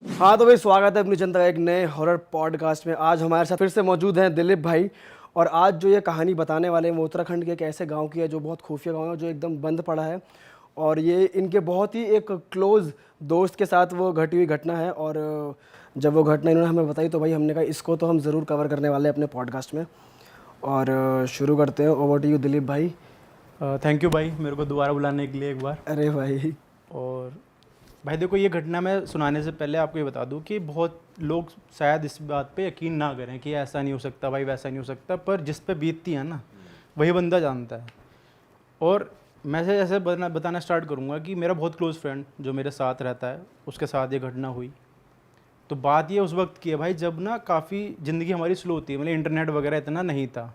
हाँ तो भाई स्वागत है अपनी जनता का एक नए हॉरर पॉडकास्ट में। आज हमारे साथ फिर से मौजूद हैं दिलीप भाई। और आज जो ये कहानी बताने वाले हैं वो उत्तराखंड के एक ऐसे गांव की है जो बहुत खुफिया गांव है, जो एकदम बंद पड़ा है। और ये इनके बहुत ही एक क्लोज दोस्त के साथ वो घटी हुई घटना है। और जब वो घटना इन्होंने हमें बताई तो भाई हमने कहा इसको तो हम ज़रूर कवर करने वाले हैं अपने पॉडकास्ट में। और शुरू करते हैं। ओवर टू यू दिलीप भाई। थैंक यू भाई मेरे को दोबारा बुलाने के लिए एक बार। अरे भाई। और भाई देखो, ये घटना मैं सुनाने से पहले आपको ये बता दूं कि बहुत लोग शायद इस बात पे यकीन ना करें कि ऐसा नहीं हो सकता भाई, वैसा नहीं हो सकता, पर जिस पे बीतती है ना वही बंदा जानता है। और मैं से ऐसे बताना स्टार्ट करूँगा कि मेरा बहुत क्लोज फ्रेंड जो मेरे साथ रहता है उसके साथ ये घटना हुई। तो बात ये उस वक्त की है भाई जब ना काफ़ी ज़िंदगी हमारी स्लो होती है, मतलब इंटरनेट वगैरह इतना नहीं था।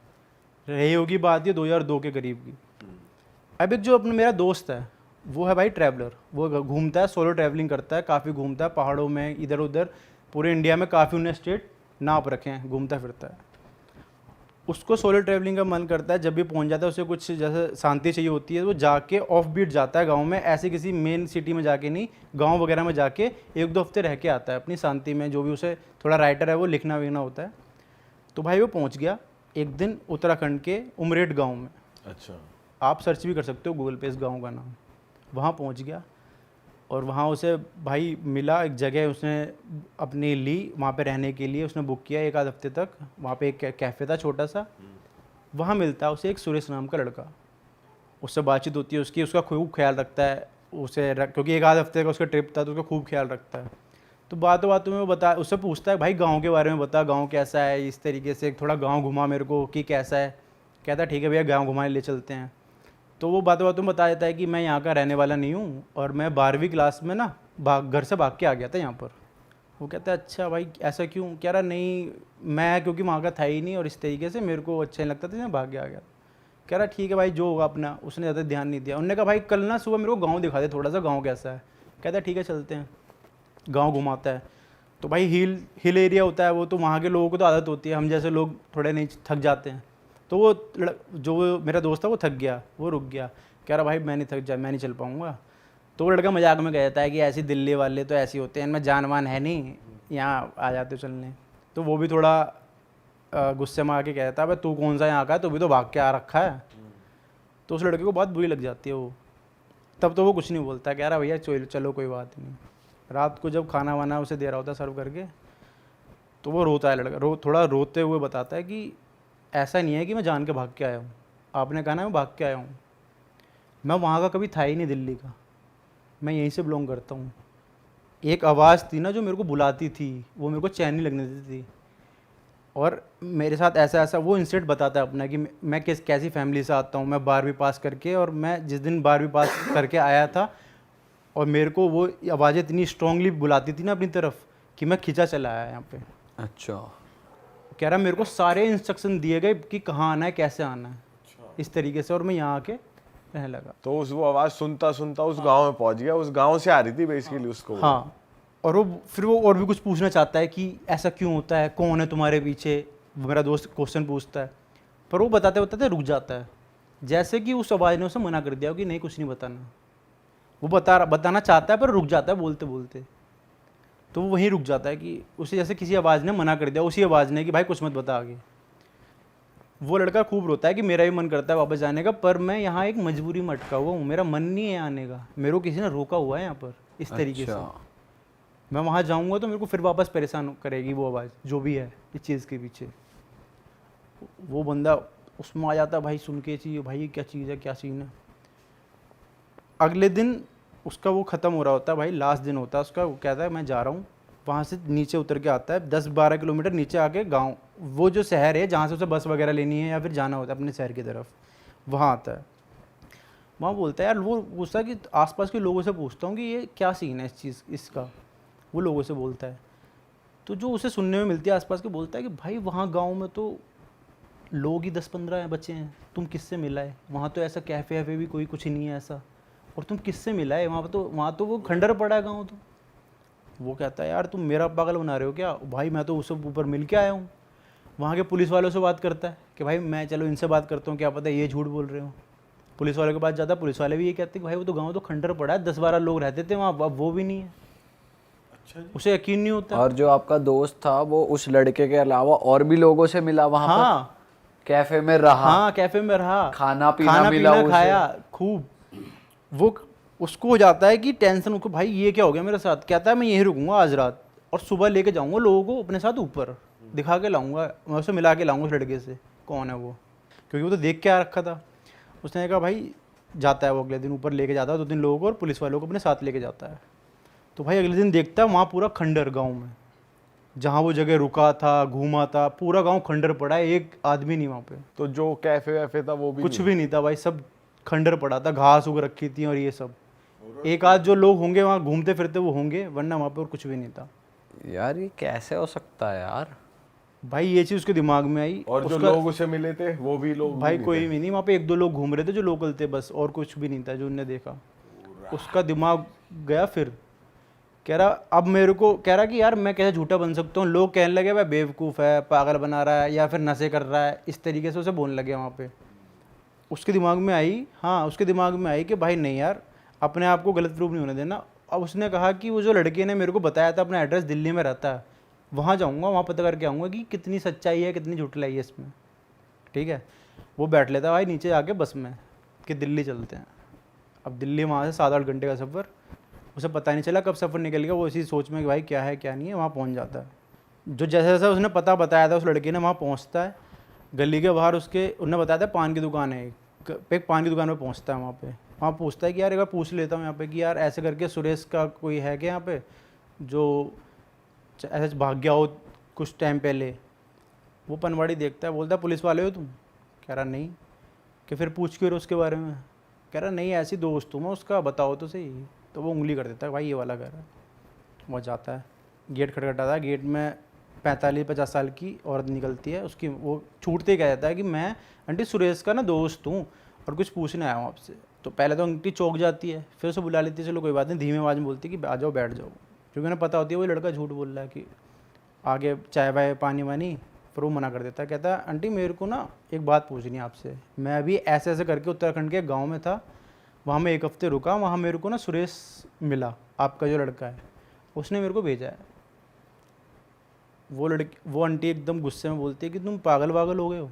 रही होगी बात ये 2002 के करीब की। अब एक जो अपना मेरा दोस्त है वो है भाई ट्रैवलर, वो घूमता है, सोलो ट्रैवलिंग करता है, काफ़ी घूमता है पहाड़ों में, इधर उधर पूरे इंडिया में काफ़ी उन्हें स्टेट नाप रखे हैं, घूमता फिरता है। उसको सोलो ट्रैवलिंग का मन करता है, जब भी पहुंच जाता है उसे कुछ जैसे शांति चाहिए होती है, वो जाके ऑफ बीट जाता है गाँव में, ऐसे किसी मेन सिटी में जाके नहीं, गाँव वगैरह में जाके 1-2 हफ्ते रह के आता है अपनी शांति में, जो भी उसे थोड़ा राइटर है वो लिखना विखना होता है। तो भाई वो पहुँच गया एक दिन उत्तराखंड के उमरेड गाँव में। अच्छा। आप सर्च भी कर सकते हो गूगल पे इस गांव का नाम। वहाँ पहुँच गया और वहाँ उसे भाई मिला, एक जगह उसने अपनी ली वहाँ पे रहने के लिए, उसने बुक किया 1-आध हफ्ते तक। वहाँ पे एक कैफ़े था छोटा सा, वहाँ मिलता है उसे एक सुरेश नाम का लड़का। उससे बातचीत होती है उसकी, उसका खूब ख्याल रखता है उसे, क्योंकि 1-आध हफ्ते का उसका ट्रिप था तो उसका खूब ख्याल रखता है। तो बातों बातों में वो बता, उससे पूछता है भाई गाँव के बारे में बता, गाँव कैसा है, इस तरीके से थोड़ा गाँव घुमा मेरे को कि कैसा है। कहता है ठीक है भैया गाँव घुमाने ले चलते हैं। तो वो बातों बातों में बता देता है कि मैं यहाँ का रहने वाला नहीं हूँ और मैं 12वीं क्लास में ना घर से भाग के आ गया था यहाँ पर। वो कहता है अच्छा भाई ऐसा क्यों? कह रहा नहीं मैं क्योंकि वहाँ का था ही नहीं और इस तरीके से मेरे को अच्छा नहीं लगता था, मैं भाग के आ गया। कह रहा ठीक है भाई जो होगा अपना। उसने ज़्यादा ध्यान नहीं दिया। उन्होंने कहा भाई कल ना सुबह मेरे को गाँव दिखा दे थोड़ा सा, गाँव कैसा है। कहता है ठीक है चलते हैं। गाँव घुमाता है। तो भाई हिल एरिया होता है वो, तो वहाँ के लोगों को तो आदत होती है, हम जैसे लोग थोड़े नहीं थक जाते हैं। तो वो जो मेरा दोस्त था वो थक गया, वो रुक गया। कह रहा भाई मैं नहीं थक जा, मैं नहीं चल पाऊँगा। तो वो लड़का मजाक में कहता है कि ऐसी दिल्ली वाले तो ऐसे होते हैं, इनमें जान वान है नहीं, यहाँ आ जाते चलने। तो वो भी थोड़ा गुस्से में आके कहता है भाई तू कौन सा यहाँ का है, तू भी तो भाग के आ रखा है। तो उस लड़के को बहुत बुरी लग जाती है वो। तब तो वो कुछ नहीं बोलता, कह रहा भैया चलो कोई बात नहीं। रात को जब खाना वाना उसे दे रहा होता है सर्व करके, तो वो रोता है लड़का, थोड़ा रोते हुए बताता है कि ऐसा नहीं है कि मैं जान के भाग के आया हूँ, आपने कहा ना मैं भाग के आया हूँ, मैं वहाँ का कभी था ही नहीं दिल्ली का, मैं यहीं से बिलोंग करता हूँ। एक आवाज़ थी ना जो मेरे को बुलाती थी, वो मेरे को चैन नहीं लगने देती थी। और मेरे साथ ऐसा ऐसा वो इंसिडेंट बताता है अपना कि मैं कैसी फैमिली से आता हूँ। मैं 12वीं पास करके, और मैं जिस दिन 12वीं पास करके आया था और मेरे को वो आवाज़ें इतनी स्ट्रांगली बुलाती थी ना अपनी तरफ कि मैं खिंचा चला आया यहाँ पे। अच्छा। कह रहा मेरे को सारे इंस्ट्रक्शन दिए गए कि कहाँ आना है, कैसे आना है, इस तरीके से, और मैं यहाँ आके रहने लगा। तो उस वो आवाज सुनता सुनता उस गांव में पहुंच गया, उस गांव से आ रही थी बेसिकली उसको। हाँ। और वो फिर वो और भी कुछ पूछना चाहता है कि ऐसा क्यों होता है, कौन है तुम्हारे पीछे, वो मेरा दोस्त क्वेश्चन पूछता है। पर वो बताते बताते रुक जाता है, जैसे कि उस आवाज़ ने उसे मना कर दिया कि नहीं कुछ नहीं बताना। वो बताना चाहता है पर रुक जाता है बोलते बोलते। तो वो वहीं रुक जाता है कि उसे जैसे किसी आवाज़ ने मना कर दिया, उसी आवाज़ ने कि भाई कुछ मत बता आगे। वो लड़का खूब रोता है कि मेरा भी मन करता है वापस जाने का, पर मैं यहाँ एक मजबूरी में अटका हुआ हूँ, मेरा मन नहीं है आने का, मेरे को किसी ने रोका हुआ है यहाँ पर इस तरीके से। मैं वहाँ जाऊँगा तो मेरे को फिर वापस परेशान करेगी वो आवाज़ जो भी है इस चीज़ के पीछे। वो बंदा उसमें आ जाता है भाई सुन के चाहिए भाई क्या चीज़ है, क्या सीन है। अगले दिन उसका वो ख़त्म हो रहा होता है भाई, लास्ट दिन होता है उसका। वो कहता है मैं जा रहा हूँ। वहाँ से नीचे उतर के आता है 10-12 किलोमीटर नीचे आके गांव, वो जो शहर है जहाँ से उसे बस वगैरह लेनी है या फिर जाना होता है अपने शहर की तरफ, वहाँ आता है। वहाँ बोलता है यार, वो पूछता है कि आसपास के लोगों से पूछता हूँ कि ये क्या सीन है इस चीज़ इसका। वो लोगों से बोलता है तो जो उसे सुनने में मिलती है आसपास के, बोलता है कि भाई वहाँ गाँव में तो लोग ही 10-15 बच्चे हैं, तुम किससे मिला है? वहाँ तो ऐसा कैफ़े वैफ़े भी कोई कुछ नहीं है ऐसा, और तुम किससे मिला है? वहाँ तो वो खंडर पड़ा है गाँव। तो वो कहता है यार तुम मेरा पागल बना रहे हो क्या भाई, मैं तो उससे ऊपर मिल के आया हूँ। वहाँ के पुलिस वालों से बात करता है कि भाई मैं चलो इनसे बात करता हूँ, क्या पता ये झूठ बोल रहे हो। पुलिस वालों के पास जाता है, पुलिस वाले भी ये कहते हैं कि भाई वो तो गाँव तो खंडर पड़ा है, 10-12 लोग रहते थे वहाँ, अब वो भी नहीं है। उसे यकीन नहीं होता। और जो आपका दोस्त था वो उस लड़के के अलावा और भी लोगों से मिला वहां पर, हाँ कैफे में रहा, हाँ, कैफे में रहा, खाना पीना मिला उसे। खाया खूब। वो उसको हो जाता है कि टेंशन, उसको भाई ये क्या हो गया मेरे साथ, कहता है मैं यहीं रुकूंगा आज रात और सुबह लेके जाऊंगा लोगों को अपने साथ ऊपर, दिखा के लाऊंगा, मैं उसे मिला के लाऊंगा उस लड़के से कौन है वो, क्योंकि वो तो देख के आ रखा था। उसने कहा भाई जाता है वो अगले दिन ऊपर लेके जाता है 2-3 लोगों को और पुलिस वालों को अपने साथ लेके जाता है। तो भाई अगले दिन देखता है वहाँ पूरा खंडर गाँव में, जहाँ वो जगह रुका था घूमा था, पूरा गांव खंडर पड़ा है, एक आदमी नहीं वहाँ पे। तो जो कैफे वैफे था वो भी कुछ भी नहीं था भाई, सब खंडर पड़ा था, घास उग रखी थी और ये सब। एक आध जो लोग होंगे वहाँ घूमते फिरते वो होंगे, वरना वहाँ पे और कुछ भी नहीं था। यार ये कैसे हो सकता है यार। भाई ये चीज़ उसके दिमाग में आई। और जो लोग उसे मिले थे वो भी लोग भाई भी कोई भी नहीं, वहाँ पे 1-2 लोग घूम रहे थे जो लोकल थे बस, और कुछ भी नहीं था जो उनने देखा। उसका दिमाग गया फिर, कह रहा अब मेरे को, कह रहा कि यार मैं कैसे झूठा बन सकता हूँ, लोग कहने लगे भाई बेवकूफ़ है, पागल बना रहा है या फिर नशे कर रहा है, इस तरीके से उसे बोलने लगे वहाँ पे। उसके दिमाग में आई, हाँ उसके दिमाग में आई कि भाई नहीं यार अपने आप को गलत प्रूफ नहीं होने देना। अब उसने कहा कि वो जो लड़के ने मेरे को बताया था अपना एड्रेस दिल्ली में रहता है, वहाँ जाऊँगा, वहाँ पता करके आऊँगा कि कितनी सच्चाई है कितनी झूठलाई है इसमें। ठीक है, वो बैठ लेता भाई नीचे आके बस में कि दिल्ली चलते हैं। अब दिल्ली वहाँ से 7-8 घंटे का सफ़र, उसे पता नहीं चला कब सफ़र निकल गया, वो इसी सोच में कि भाई क्या है क्या नहीं है, वहाँ पहुँच जाता है। जो जैसे जैसा उसने पता बताया था उस लड़के ने, वहाँ पहुँचता है, गली के बाहर उसके उन्होंने बताया था पान की दुकान है, एक पान की दुकान पे पहुँचता है। वहाँ पूछता है कि यार एक बार पूछ लेता हूँ यहाँ पे कि यार ऐसे करके सुरेश का कोई है क्या यहाँ पे जो ऐसे भाग गया हो कुछ टाइम पहले। वो पनवाड़ी देखता है, बोलता है पुलिस वाले हो तुम? कह रहा नहीं। कि फिर पूछ क्यों रहे उसके बारे में? कह रहा नहीं ऐसी दोस्त हूँ मैं उसका, बताओ तो सही। तो वो उंगली कर देता है भाई ये वाला घर है। वो जाता है, गेट खटखटाता है, गेट में 45-50 साल की औरत निकलती है। उसकी वो छूटते ही कह जाता है कि मैं आंटी सुरेश का ना दोस्त हूँ और कुछ पूछने आया हूँ आपसे। तो पहले तो आंटी चौंक जाती है, फिर उसे बुला लेती है, चलो कोई बात नहीं, धीमी आवाज़ में बोलती है कि आ जाओ बैठ जाओ, क्योंकि उन्हें पता होती है वो लड़का झूठ बोल रहा है कि आगे चाय वाय पानी वानी। फिर वो मना कर देता है, कहता है आंटी मेरे को ना एक बात पूछनी है आपसे, मैं अभी ऐसे ऐसे करके उत्तराखंड के गाँव में था, वहाँ मैं 1 हफ्ते रुका, वहाँ मेरे को ना सुरेश मिला, आपका जो लड़का है, उसने मेरे को भेजा है। वो आंटी एकदम गुस्से में बोलती है कि तुम पागल वागल हो गए हो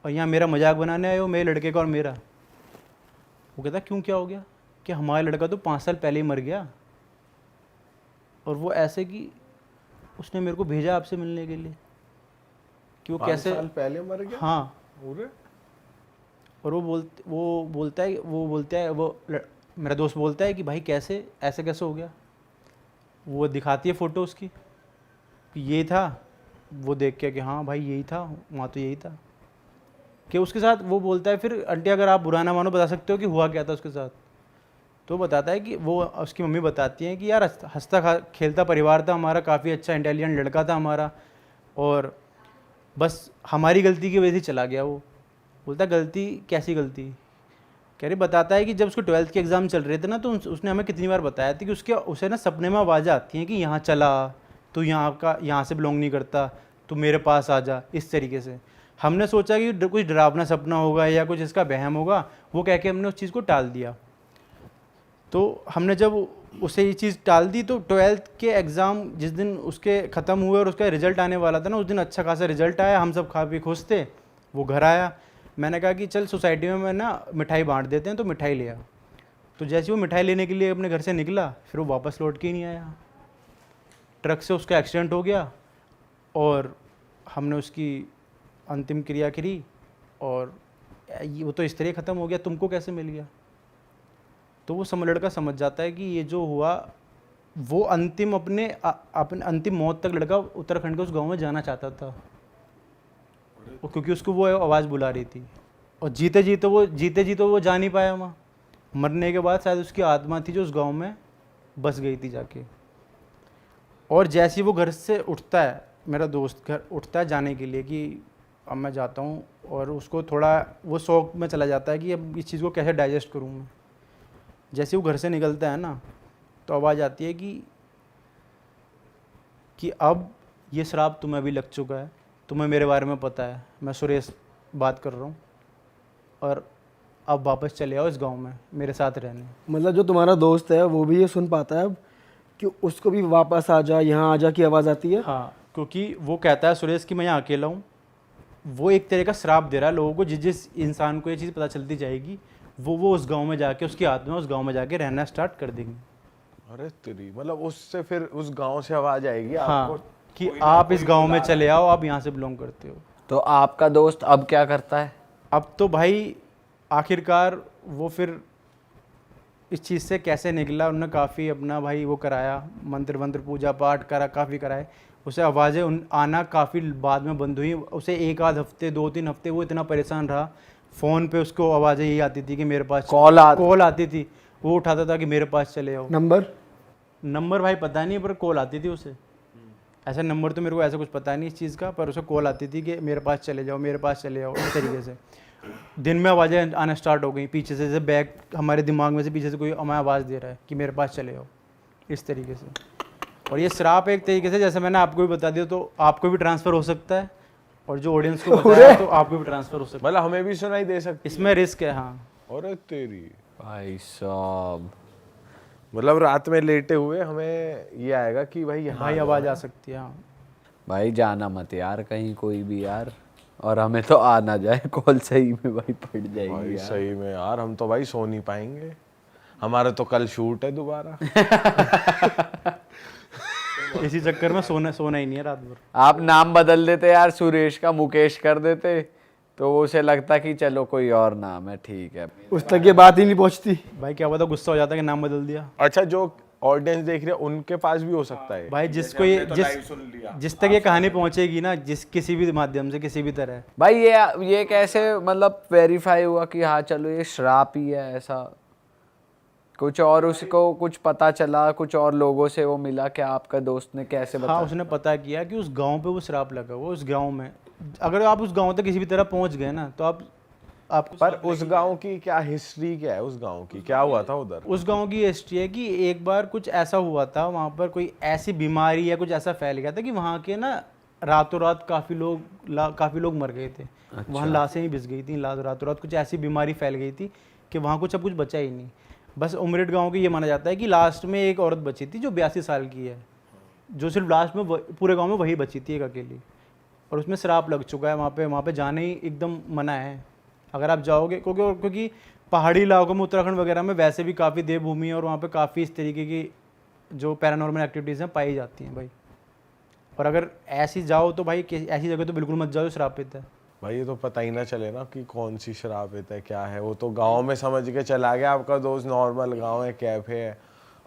और यहाँ मेरा मजाक बनाने आए हो मेरे लड़के का और मेरा। वो कहता क्यों क्या हो गया? कि हमारा लड़का तो 5 साल पहले ही मर गया और वो ऐसे कि उसने मेरे को भेजा आपसे मिलने के लिए कि वो 5 कैसे साल पहले मर गया। हाँ। पूरे और मेरा दोस्त बोलता है कि भाई कैसे ऐसे कैसे हो गया? वो दिखाती है फ़ोटो उसकी कि ये था, वो देख के कि हाँ भाई यही था, वहाँ तो यही था। कि उसके साथ वो बोलता है फिर आंटी अगर आप बुरा ना मानो बता सकते हो कि हुआ क्या था उसके साथ? तो बताता है कि वो उसकी मम्मी बताती हैं कि यार हंसता खेलता परिवार था हमारा, काफ़ी अच्छा इंटेलिजेंट लड़का था हमारा, और बस हमारी गलती की वजह से चला गया वो। बोलता गलती कैसी गलती? कह रही बताता है कि जब उसको 12th के एग्ज़ाम चल रहे थे ना, तो उसने हमें कितनी बार बताया था कि उसे ना सपने में आवाज़ें आती हैं कि यहाँ चला, तू यहाँ से बिलोंग नहीं करता, तू मेरे पास आ जा, इस तरीके से। हमने सोचा कि कुछ डरावना सपना होगा या कुछ इसका वहम होगा, वो कह के हमने उस चीज़ को टाल दिया। तो हमने जब उसे ये चीज़ टाल दी तो 12th के एग्ज़ाम जिस दिन उसके ख़त्म हुए और उसका रिज़ल्ट आने वाला था ना, उस दिन अच्छा खासा रिज़ल्ट आया, हम सब खा पी खुश थे। वो घर आया, मैंने कहा कि चल सोसाइटी में मैं ना मिठाई बांट देते हैं, तो मिठाई लिया। तो जैसे वो मिठाई लेने के लिए अपने घर से निकला, फिर वो वापस लौट के ही नहीं आया। ट्रक से उसका एक्सीडेंट हो गया और हमने उसकी अंतिम क्रिया करी और वो तो इस तरह ख़त्म हो गया, तुमको कैसे मिल गया? तो वो लड़का समझ जाता है कि ये जो हुआ वो अपने अंतिम मौत तक लड़का उत्तराखंड के उस गांव में जाना चाहता था, और क्योंकि उसको वो आवाज़ बुला रही थी, और जीते जी तो वो जा नहीं पाया वहाँ। मरने के बाद शायद उसकी आत्मा थी जो उस गांव में बस गई थी जाके। और जैसे ही वो घर से उठता है, मेरा दोस्त घर उठता है जाने के लिए कि अब मैं जाता हूँ, और उसको थोड़ा वो शौक में चला जाता है कि अब इस चीज़ को कैसे डाइजेस्ट करूँ मैं। जैसे वो घर से निकलता है ना, तो आवाज़ आती है कि अब ये श्राप तुम्हें भी लग चुका है, तुम्हें मेरे बारे में पता है, मैं सुरेश बात कर रहा हूँ, और अब वापस चले आओ इस गांव में मेरे साथ रहने। मतलब जो तुम्हारा दोस्त है वो भी ये सुन पाता है अब कि उसको भी वापस आ जा, यहाँ आ जा की आवाज़ आती है। हाँ, क्योंकि वो कहता है सुरेश कि मैं यहाँ अकेला हूँ। वो एक तरह का श्राप दे रहा है लोगों को। जिस जिस इंसान को ये चीज़ पता चलती जाएगी वो उस गांव में जाके, उसकी आत्मा उस गांव में जाके रहना स्टार्ट कर देंगे। अरे तेरी, मतलब उससे फिर उस गांव से आवाज आएगी हाँ, आपको कि आप इस गांव में चले आओ, आप यहाँ से बिलोंग करते हो। तो आपका दोस्त अब क्या करता है? अब तो भाई आखिरकार वो फिर इस चीज़ से कैसे निकला, उन्होंने काफ़ी अपना भाई वो कराया, मंत्र वंत्र पूजा पाठ करा, काफ़ी कराए। उसे आवाज़ें आना काफ़ी बाद में बंद हुई। उसे एक आध हफ्ते 2-3 हफ्ते वो इतना परेशान रहा। फ़ोन पे उसको आवाज़ें यही आती थी कि मेरे पास कॉल आती थी। वो उठाता था कि मेरे पास चले आओ। नंबर भाई पता नहीं, पर कॉल आती थी उसे। ऐसा नंबर तो मेरे को ऐसा कुछ पता नहीं इस चीज़ का, पर उसे कॉल आती थी कि मेरे पास चले जाओ, मेरे पास चले जाओ, इस तरीके से। दिन में आवाज़ें आना स्टार्ट हो गई पीछे से, जैसे बैक हमारे दिमाग में से पीछे से कोई हमें आवाज़ दे रहा है कि मेरे पास चले आओ, इस तरीके से। और ये श्राप एक तरीके से, जैसे मैंने आपको भी बता दिया, तो आपको भी ट्रांसफ़र हो सकता है, और जो ऑडियंस को बताया तो आपको भी ट्रांसफ़र हो सकता है। मतलब हमें भी सुनाई दे सकती है। इसमें रिस्क है। हाँ, अरे तेरी भाई साहब, मतलब रात में लेटे हुए हमें ये आएगा कि भाई यहाँ भाई आवाज़ आ सकती है। हाँ भाई जाना मत यार कहीं कोई भी यार, और हमें तो आ ना जाए कॉल, सही में भाई फट जाएगी भाई यार। सही में यार, हम तो भाई सो नहीं पाएंगे। हमारा तो कल शूट है दोबारा। इसी चक्कर में सोना ही नहीं है रात भर। आप नाम बदल देते यार, सुरेश का मुकेश कर देते, तो उसे लगता कि चलो कोई और नाम है, ठीक है। उस तक ये बात ही नहीं पहुंचती। भाई क्या पता गुस्सा हो जाता कि नाम बदल दिया। अच्छा, जो ऑडियंस देख रही है उनके पास भी हो सकता है भाई जिसको ये जिस तक ये कहानी पहुंचेगी ना, जिस किसी भी माध्यम से, किसी भी तरह। भाई ये कैसे मतलब वेरीफाई हुआ कि हाँ चलो ये श्राप ही है? ऐसा कुछ और उसको कुछ पता चला, कुछ और लोगों से वो मिला क्या? आपका दोस्त ने कैसे बताया? हाँ, उसने पता किया कि उस गांव पे वो श्राप लगा हुआ। उस गांव में अगर आप उस गांव तक किसी भी तरह पहुंच गए ना, तो आपको पर उस गांव की क्या हिस्ट्री, क्या है उस गांव की, क्या हुआ था उधर? उस गांव की हिस्ट्री है कि एक बार कुछ ऐसा हुआ था, वहाँ पर कोई ऐसी बीमारी या कुछ ऐसा फैल गया था कि वहाँ के ना रातों रात काफ़ी लोग मर गए थे। वहाँ लाशें ही बिछ गई थी रातों रात। कुछ ऐसी बीमारी फैल गई थी कि वहाँ कुछ अब कुछ बचा ही नहीं। बस उमरेड गाँव की ये माना जाता है कि लास्ट में एक औरत बची थी जो 82 साल की है, जो सिर्फ लास्ट में पूरे गाँव में वही बची थी एक अकेली, और उसमें श्राप लग चुका है। वहाँ पे जाने ही एकदम मना है अगर आप जाओगे, क्योंकि पहाड़ी इलाकों में, उत्तराखंड वगैरह में वैसे भी काफ़ी देवभूमि है, और वहाँ पे काफ़ी इस तरीके की जो पैरानॉर्मल एक्टिविटीज़ हैं पाई जाती हैं भाई। और अगर ऐसी जाओ तो भाई ऐसी जगह तो बिल्कुल मत जाओ जो श्रापित है। भाई ये तो पता ही ना चले ना कि कौन सी श्रापित है, क्या है। वो तो गांव में समझ के चला गया, आपका दोस्त नॉर्मल गांव है, कैफे है,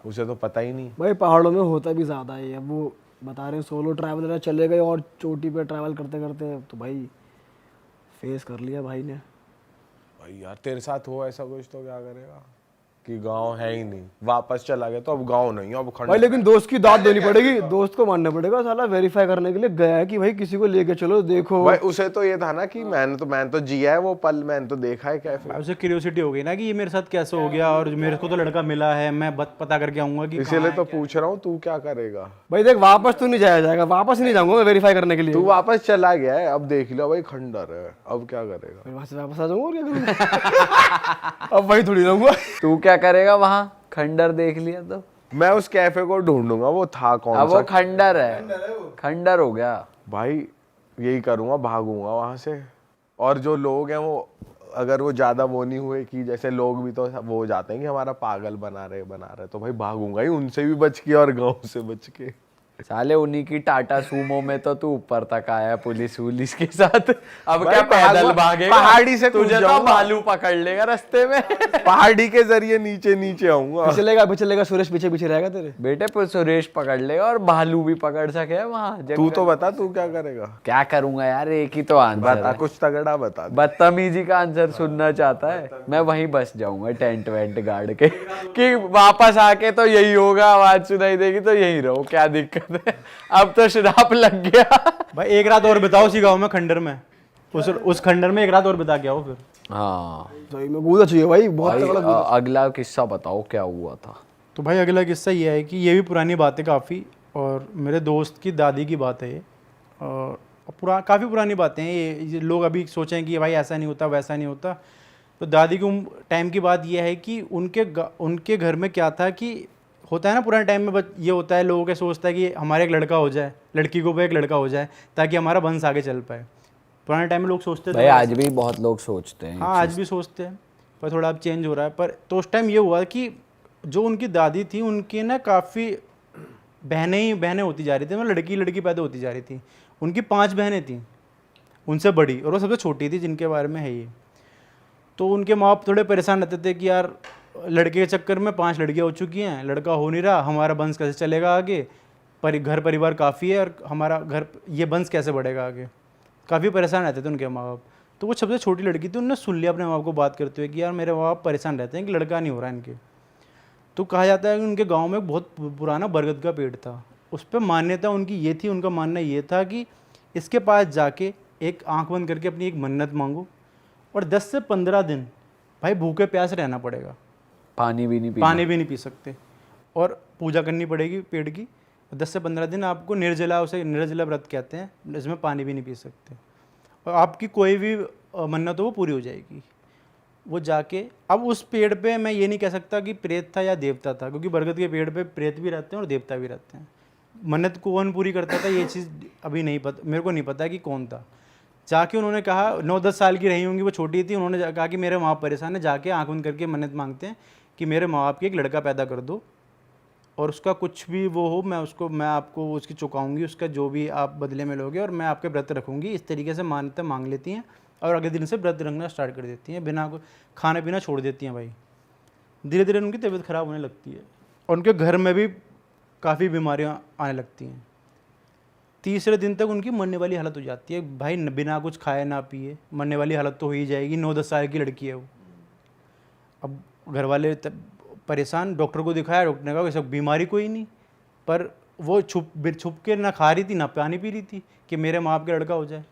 उसे तो पता ही नहीं। भाई पहाड़ों में होता भी ज़्यादा है। अब वो बता रहे हैं सोलो ट्रैवलर चले गए और चोटी पे ट्रैवल करते करते तो भाई फेस कर लिया भाई ने। भाई यार तेरे साथ हो ऐसा कुछ तो क्या करेगा कि गांव है ही नहीं, वापस चला गया तो अब गांव नहीं है, अब खंड। भाई लेकिन दोस्त की दाद देनी पड़ेगी, दोस्त को मानना पड़ेगा। साला वेरीफाई करने के लिए गया है कि भाई किसी को लेके चलो देखो। भाई उसे तो ये था ना कि मैंने तो जिया है वो पल, मैंने तो देखा है कैफे। उसे क्यूरियोसिटी हो गई ना कि ये मेरे साथ कैसे हो गया, और मेरे को तो लड़का मिला है, मैं पता करके आऊंगा कि इसीलिए तो पूछ रहा हूँ तू क्या करेगा। भाई देख वापस तो नहीं जाया जाएगा, वापस नहीं जाऊंगा मैं वेरीफाई करने के लिए। तू वापस चला गया है, अब देख लो भाई खंडर है, अब क्या करेगा? फिर वहां से वापस आ जाऊंगा और क्या करूंगा। अब वही थोड़ी रहूंगा। तू क्या करेगा वहाँ? खंडर देख लिया तो मैं उस कैफे को ढूंढूंगा, वो था कौन अब सा? वो खंडर है, खंडर हो गया भाई यही करूंगा, भागूंगा वहां से। और जो लोग हैं वो, अगर वो ज्यादा वो नहीं हुए कि जैसे लोग भी तो वो हो जाते हैं कि हमारा पागल बना रहे, तो भाई भागूंगा ही उनसे भी बच के और गांव से बच के। साले उन्हीं की टाटा सूमो में तो तू ऊपर तक आया पुलिस के साथ। अब भाई क्या पैदल भागेगा? पहाड़ी से तुझे तो भालू पकड़ लेगा रास्ते में। पहाड़ी के जरिए नीचे आऊंगा। पिछलेगा सुरेश पीछे पीछे रहेगा तेरे। बेटे सुरेश पकड़ लेगा और भालू भी पकड़ सके वहाँ। तू तो बता, तू क्या करेगा? क्या करूंगा यार, एक ही तो आंसर बता, है। कुछ तगड़ा बता। बदतमीजी का आंसर सुनना चाहता है? मैं वहीं बस जाऊंगा टेंट वेंट गाड़ के, कि वापस आके तो यही होगा, आवाज सुनाई देगी तो यहीं रहो, क्या दिक्कत है? अब तो श्राप लग गया। भाई एक रात और बिताओ उसी गाँव में, खंडर में, उस खंडर में एक रात और बिता के आओ फिर। हाँ सही में कूदा चाहिए भाई, बहुत तगड़ा। अगला किस्सा बताओ क्या हुआ था? तो भाई अगला किस्सा ये है कि ये भी पुरानी बात है काफ़ी, और मेरे दोस्त की दादी की बात है ये, और काफ़ी पुरानी बातें हैं ये लोग अभी सोचें कि भाई ऐसा नहीं होता वैसा नहीं होता। तो दादी के टाइम की बात ये है कि उनके घर में क्या था कि होता है ना पुराने टाइम में ये होता है, लोगों के सोचता है कि हमारा एक लड़का हो जाए, लड़की को भी एक लड़का हो जाए ताकि हमारा वंश आगे चल पाए। पुराने टाइम में लोग सोचते थे भाई आज भी बहुत लोग सोचते हैं। हाँ आज भी सोचते हैं, पर थोड़ा अब चेंज हो रहा है। पर तो उस टाइम ये हुआ कि जो उनकी दादी थी उनकी ना काफ़ी बहनें होती जा रही थी, मतलब लड़की लड़की पैदा होती जा रही थी। उनकी 5 बहनें थीं उनसे बड़ी, और वो सबसे छोटी थी जिनके बारे में है ये। तो उनके माँ बाप थोड़े परेशान रहते थे कि यार लड़के के चक्कर में 5 लड़कियाँ हो चुकी हैं, लड़का हो नहीं रहा, हमारा वंश कैसे चलेगा आगे, घर परिवार काफ़ी है और हमारा घर ये वंश कैसे बढ़ेगा आगे। काफ़ी परेशान रहते थे उनके माँ बाप। तो वो सबसे छोटी लड़की थी, उन्होंने सुन लिया अपने माँ बाप को बात करते हुए कि यार मेरे माँ बाप परेशान रहते हैं कि लड़का नहीं हो रहा इनके। तो कहा जाता है कि उनके गांव में बहुत पुराना बरगद का पेड़ था, उस पर मान्यता उनकी ये थी, उनका मानना ये था कि इसके पास जाके एक आंख बंद करके अपनी एक मन्नत मांगो और 10 से 15 दिन भाई भूखे प्यास रहना पड़ेगा, पानी भी नहीं पी सकते, और पूजा करनी पड़ेगी पेड़ की। 10 से 15 दिन आपको निर्जला, उसे निर्जला व्रत कहते हैं, जिसमें पानी भी नहीं पी सकते, और आपकी कोई भी मन्नत हो वो पूरी हो जाएगी। वो जाके अब उस पेड़ पे मैं ये नहीं कह सकता कि प्रेत था या देवता था, क्योंकि बरगद के पेड़ पे प्रेत भी रहते हैं और देवता भी रहते हैं। मन्नत कौन पूरी करता था ये चीज़ अभी नहीं पता, मेरे को नहीं पता कि कौन था। जाके उन्होंने कहा, 9-10 साल की रही होंगी, वो छोटी थी, उन्होंने कहा कि मेरे माँ बाप परेशान है, जाके आँख बंद करके मन्नत मांगते हैं कि मेरे माँ बाप की एक लड़का पैदा कर दो और उसका कुछ भी वो हो मैं आपको उसकी चुकाऊंगी, उसका जो भी आप बदले में लोगे, और मैं आपके व्रत रखूँगी। इस तरीके से मान्यता मांग लेती हैं और अगले दिन से व्रत रखना स्टार्ट कर देती हैं, बिना खाना पीना छोड़ देती हैं भाई। धीरे धीरे उनकी तबीयत ख़राब होने लगती है और उनके घर में भी काफ़ी बीमारियाँ आने लगती हैं। तीसरे दिन तक उनकी मरने वाली हालत हो जाती है भाई, बिना कुछ खाए ना पिए मरने वाली हालत तो हो ही जाएगी। 9-10 साल की लड़की है वो। अब घर वाले परेशान, डॉक्टर को दिखाया, डॉक्टर ने कहा सब बीमारी कोई नहीं, पर वो छुप के ना खा रही थी ना पानी पी रही थी कि मेरे माँ बाप का लड़का हो जाए।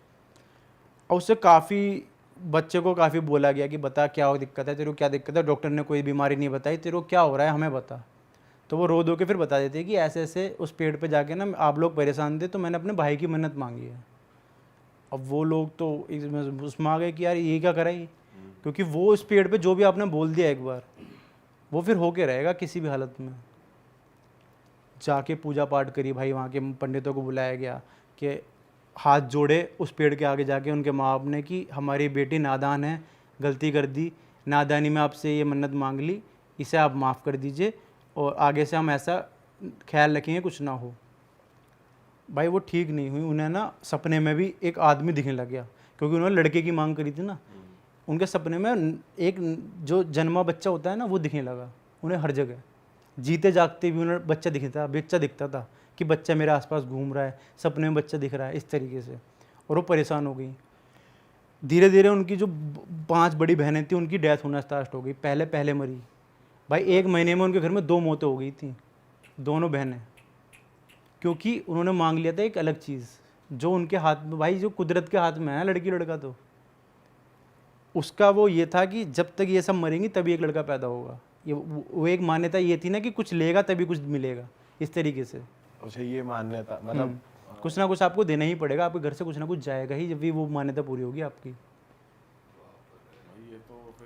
और उससे काफ़ी बच्चे को काफ़ी बोला गया कि बता क्या दिक्कत है तेरे को, क्या दिक्कत है। डॉक्टर ने कोई बीमारी नहीं बताई, तेरे को क्या हो रहा है हमें बता। तो वो रो धो के फिर बता देते कि ऐसे ऐसे उस पेड़ पे जाके ना आप लोग परेशान थे तो मैंने अपने भाई की मन्नत मांगी है। अब वो लोग तो उसमें आ गए कि यार ये क्या करा ये, क्योंकि वो इस पेड़ पे जो भी आपने बोल दिया एक बार वो फिर होके रहेगा किसी भी हालत में। जाके पूजा पाठ करी भाई, वहाँ के पंडितों को बुलाया गया कि हाथ जोड़े उस पेड़ के आगे जाके उनके माँ बाप ने कि हमारी बेटी नादान है, गलती कर दी, नादानी में आपसे ये मन्नत मांग ली, इसे आप माफ़ कर दीजिए और आगे से हम ऐसा ख्याल रखेंगे कुछ ना हो। भाई वो ठीक नहीं हुई, उन्हें ना सपने में भी एक आदमी दिखने लग गया, क्योंकि उन्होंने लड़के की मांग करी थी ना। उनके सपने में एक जो जन्मा बच्चा होता है ना वो दिखने लगा उन्हें हर जगह, जीते जागते भी उन्हें बच्चा दिखता था कि बच्चा मेरे आसपास घूम रहा है, सपने में बच्चा दिख रहा है, इस तरीके से। और वो परेशान हो गई। धीरे धीरे उनकी जो 5 बड़ी बहनें थी उनकी डेथ होना स्टार्ट हो गई, पहले मरी भाई। 1 महीने में उनके घर में 2 मौतें हो गई थी, दोनों बहनें, क्योंकि उन्होंने मांग लिया था एक अलग चीज़ जो उनके हाथ में, भाई जो कुदरत के हाथ में है लड़की लड़का, तो उसका वो ये था कि जब तक ये सब मरेंगी तभी एक लड़का पैदा होगा। ये वो एक मान्यता ये थी ना कि कुछ लेगा तभी कुछ मिलेगा, इस तरीके से। अच्छा ये मान्यता मतलब कुछ ना कुछ आपको देना ही पड़ेगा, आपके घर से कुछ ना कुछ जाएगा ही, जब भी वो मान्यता पूरी होगी आपकी।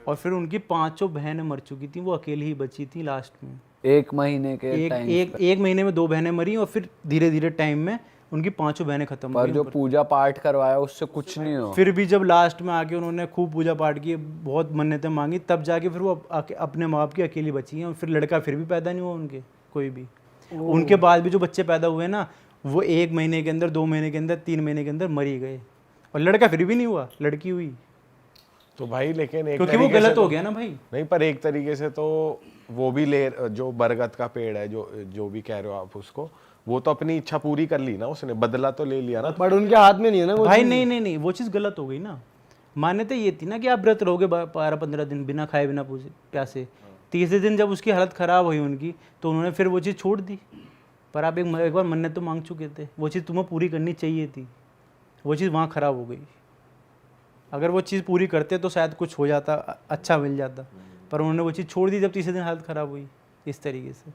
और फिर उनकी 5 बहनें मर चुकी थी, वो अकेली ही बची थी लास्ट में। 1 महीने के टाइम एक महीने में 2 बहनें मरी और फिर धीरे धीरे टाइम में उनकी 5 बहनें खत्म हो पर गई। जो पूजा पाठ करवाया उससे कुछ नहीं हो। फिर भी जब लास्ट में आके उन्होंने खूब पूजा पाठ की, बहुत मन्नतें मांगी, तब जाके फिर वो अपने माँ बाप की अकेली बची हैं। फिर लड़का फिर भी पैदा नहीं हुआ उनके कोई भी। उनके बाद भी जो बच्चे पैदा हुए ना वो 1 महीने के अंदर, 2 महीने के अंदर, 3 महीने के अंदर मर ही गए, और लड़का फिर भी नहीं हुआ, लड़की हुई। तो भाई लेकिन एक क्योंकि वो गलत हो गया ना भाई। नहीं, पर एक तरीके से तो वो भी जो बरगद का पेड़ है, जो भी कह रहे हो आप उसको, वो तो अपनी इच्छा पूरी कर ली ना, उसने बदला तो ले लिया ना। बट उनके हाथ में नहीं है ना वो भाई चीज़। नहीं, वो चीज़ गलत हो गई ना। मान्यता ये थी ना कि आप व्रत रहोगे 12-15 दिन बिना खाए बिना प्यासे। तीसरे दिन जब उसकी हालत ख़राब हुई उनकी, तो उन्होंने फिर वो चीज़ छोड़ दी। पर आप एक बार मन्नत तो मांग चुके थे, वो चीज़ तुम्हें पूरी करनी चाहिए थी, वो चीज़ वहाँ ख़राब हो गई। अगर वो चीज़ पूरी करते तो शायद कुछ हो जाता, अच्छा मिल जाता, पर उन्होंने वो चीज़ छोड़ दी जब तीसरे दिन हालत ख़राब हुई, इस तरीके से।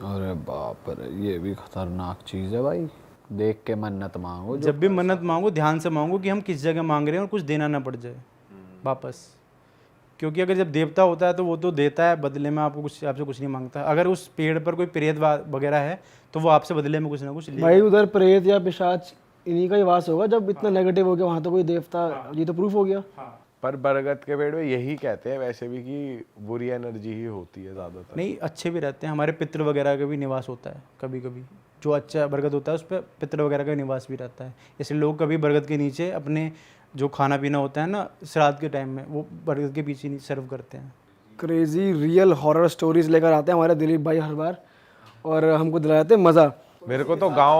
अरे बाप रे, ये भी खतरनाक चीज़ है भाई। देख के मन्नत मांगो, जब भी मन्नत मांगो ध्यान से मांगो कि हम किस जगह मांग रहे हैं और कुछ देना ना पड़ जाए वापस, क्योंकि अगर जब देवता होता है तो वो तो देता है, बदले में आपको कुछ, आपसे कुछ नहीं मांगता। अगर उस पेड़ पर कोई प्रेत वगैरह है तो वो आपसे बदले में कुछ ना कुछ ले। भाई उधर प्रेत या पिशाच इन्हीं का ही वास होगा। जब इतना नेगेटिव हो गया वहाँ तो कोई देवता, ये तो प्रूफ हो गया। पर बरगद के पेड़ में यही कहते हैं वैसे भी कि बुरी एनर्जी ही होती है ज्यादातर। नहीं, अच्छे भी रहते हैं, हमारे पितृ वगैरह का भी निवास होता है कभी कभी। जो अच्छा बरगद होता है उस पर पितृ वगैरह का निवास भी रहता है। इसलिए लोग कभी बरगद के नीचे अपने जो खाना पीना होता है ना श्राद्ध के टाइम में, वो बरगद के पीछे सर्व करते हैं। क्रेजी रियल हॉरर स्टोरीज लेकर आते हैं हमारे दिलीप भाई हर बार, और हमको दिलाते हैं मज़ा। मेरे को तो गांव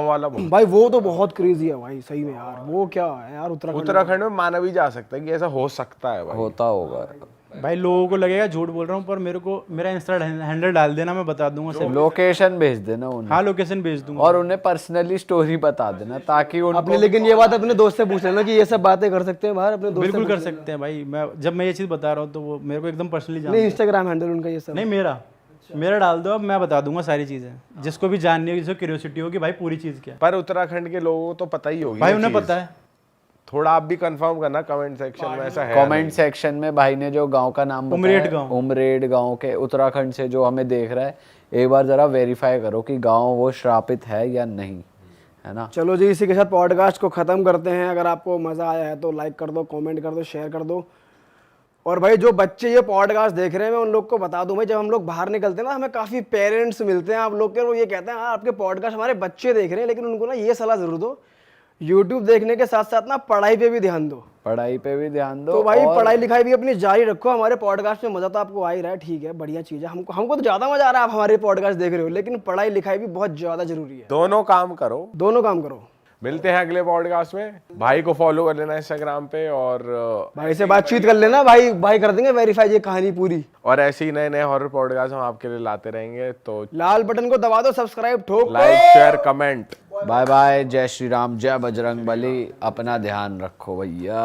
वाला भाई वो तो बहुत क्रेजी है भाई, सही में यार। वो क्या है यार, उत्तराखंड में माना भी जा सकता है कि ऐसा हो सकता है भाई। होता होगा भाई लोगों को लगेगा झूठ बोल रहा हूँ, पर मेरे को मेरा इंस्टा हैंडल डाल देना, मैं बता दूंगा सब। लोकेशन भेज देना उन्हें। हाँ, लोकेशन भेज दूंगा। और उन्हें पर्सनली स्टोरी बता देना ताकि उनको अपने, लेकिन ये बात अपने दोस्त से पूछ लेना कि ये सब बातें कर सकते हैं बाहर, अपने दोस्त से बिल्कुल कर सकते हैं भाई। जब मैं ये चीज़ बता रहा हूँ तो वो मेरे को एकदम पर्सनली नहीं, इंस्टाग्राम हैंडल उनका ये सब। नहीं, मेरा डाल दो, अब मैं बता दूंगा सारी चीज़ें। जिसको भी जाननी हो, जिसको क्यूरियोसिटी हो कि भाई पूरी चीज़ क्या है। पर उत्तराखंड के लोगों को तो पता ही होगी भाई ये उन्हें चीज़। पता है। थोड़ा आप भी कंफर्म करना कमेंट सेक्शन में, ऐसा है कमेंट सेक्शन में भाई ने जो गांव का नाम उमरेड बताया, गांव। उमरेड गांव के उत्तराखंड से जो हमें देख रहा है, एक बार जरा वेरीफाई करो कि गांव वो श्रापित है या नहीं, है ना। चलो जी, इसी के साथ पॉडकास्ट को ख़त्म करते हैं। अगर आपको मज़ा आया है तो लाइक कर दो, कमेंट कर दो, शेयर कर दो। और भाई जो बच्चे ये पॉडकास्ट देख रहे हैं, मैं उन लोग को बता दूं भाई, जब हम लोग बाहर निकलते हैं ना, हमें काफ़ी पेरेंट्स मिलते हैं आप लोग के, वो ये कहते हैं हाँ आपके पॉडकास्ट हमारे बच्चे देख रहे हैं। लेकिन उनको ना ये सलाह ज़रूर दो, यूट्यूब देखने के साथ साथ ना पढ़ाई पे भी ध्यान दो। पढ़ाई पे भी ध्यान दो। तो भाई और पढ़ाई लिखाई भी अपनी जारी रखो। हमारे पॉडकास्ट में मज़ा तो आपको आ ही रहा है, ठीक है, बढ़िया चीज़ है। हमको तो ज़्यादा मज़ा आ रहा है आप हमारे पॉडकास्ट देख रहे हो, लेकिन पढ़ाई लिखाई भी बहुत ज़्यादा ज़रूरी है। दोनों काम करो। दोनों काम करो। मिलते हैं अगले पॉडकास्ट में। भाई को फॉलो कर लेना इंस्टाग्राम पे, और भाई से बातचीत कर लेना, भाई कर देंगे वेरीफाई ये कहानी पूरी। और ऐसे ही नए नए हॉरर पॉडकास्ट हम आपके लिए लाते रहेंगे। तो लाल बटन को दबा दो, सब्सक्राइब ठोक। Like, share, comment. Bye bye, जय श्री राम, जय बजरंग बली। अपना ध्यान रखो भैया।